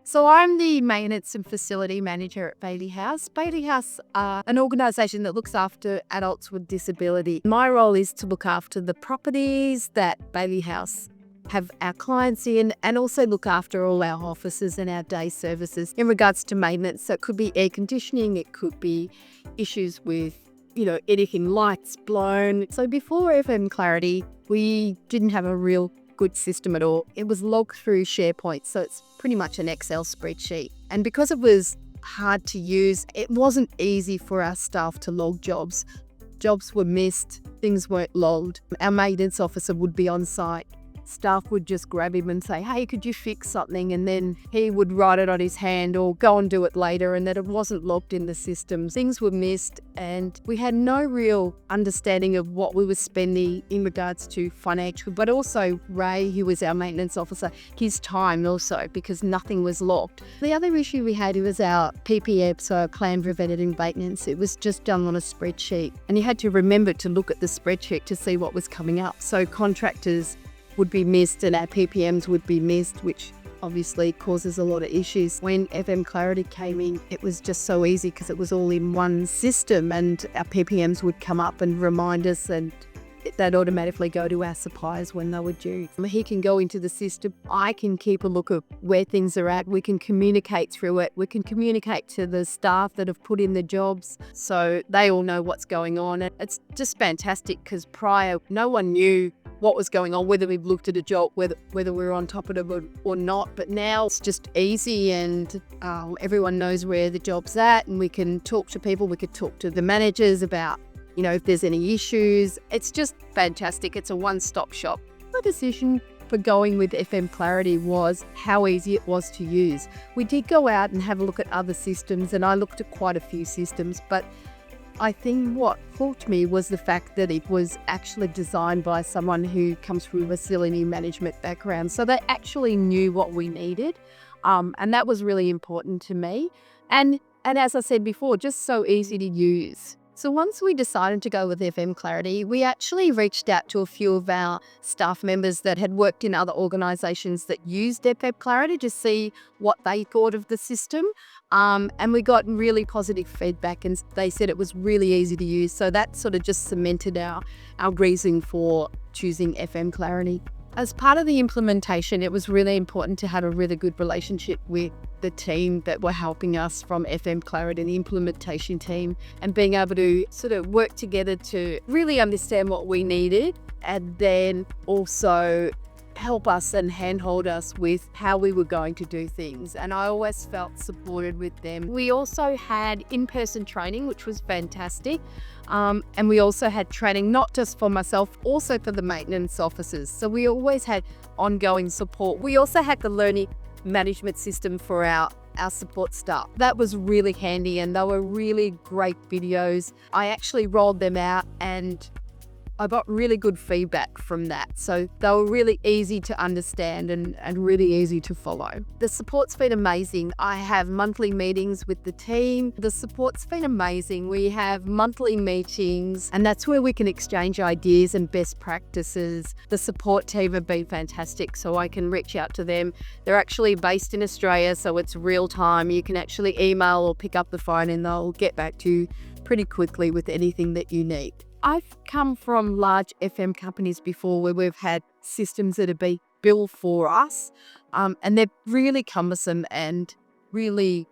So I'm the maintenance and facility manager at Bayley House. Bayley House are an organisation that looks after adults with disability. My role is to look after the properties that Bayley House have our clients in, and also look after all our offices and our day services in regards to maintenance. So it could be air conditioning, it could be issues with anything lights blown. So before FMClarity, we didn't have a real good system at all. It was logged through SharePoint, so it's pretty much an Excel spreadsheet. And because it was hard to use, it wasn't easy for our staff to log jobs. Jobs were missed, things weren't logged. Our maintenance officer would be on site. Staff would just grab him and say, hey, could you fix something? And then he would write it on his hand or go and do it later, and that it wasn't logged in the system. Things were missed, and we had no real understanding of what we were spending in regards to financial, but also Ray, who was our maintenance officer, his time also, because nothing was logged. The other issue we had was our PPM, so our Planned Preventative Maintenance. It was just done on a spreadsheet, and you had to remember to look at the spreadsheet to see what was coming up. So contractors would be missed and our PPMs would be missed, which obviously causes a lot of issues. When FMClarity came in, it was just so easy because it was all in one system, and our PPMs would come up and remind us, and they'd automatically go to our suppliers when they were due. He can go into the system. I can keep a look at where things are at. We can communicate through it. We can communicate to the staff that have put in the jobs so they all know what's going on. And it's just fantastic because prior, no one knew what was going on, whether we've looked at a job, whether we were on top of it or not. But now it's just easy, and everyone knows where the job's at, and we can talk to people. We could talk to the managers about if there's any issues. It's just fantastic. It's a one-stop shop. The decision for going with FMClarity was how easy it was to use. We did go out and have a look at other systems, and I looked at quite a few systems, but I think what hooked me was the fact that it was actually designed by someone who comes from a facility management background. So they actually knew what we needed, and that was really important to me. And as I said before, just so easy to use. So once we decided to go with FMClarity, we actually reached out to a few of our staff members that had worked in other organisations that used FMClarity to see what they thought of the system. And we got really positive feedback, and they said it was really easy to use. So that sort of just cemented our reason for choosing FMClarity. As part of the implementation, it was really important to have a really good relationship with the team that were helping us from FMClarity, the implementation team, and being able to sort of work together to really understand what we needed, and then also help us and handhold us with how we were going to do things. And I always felt supported with them. We also had in-person training, which was fantastic. And we also had training, not just for myself, also for the maintenance officers. So we always had ongoing support. We also had the learning management system for our support staff. That was really handy, and they were really great videos. I actually rolled them out, and I got really good feedback from that. So they were really easy to understand and really easy to follow. The support's been amazing. I have monthly meetings with the team. The support's been amazing. We have monthly meetings, and that's where we can exchange ideas and best practices. The support team have been fantastic, so I can reach out to them. They're actually based in Australia, so it's real time. You can actually email or pick up the phone, and they'll get back to you pretty quickly with anything that you need. I've come from large FM companies before where we've had systems that have been built for us, and they're really cumbersome and really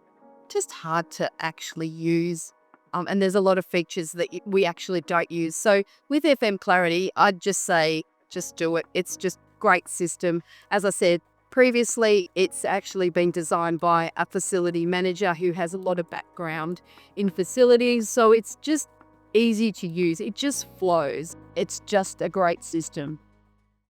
just hard to actually use. And there's a lot of features that we actually don't use. So with FMClarity, I'd just say, just do it. It's just a great system. As I said previously, it's actually been designed by a facility manager who has a lot of background in facilities. So it's just easy to use. It just flows. It's just a great system.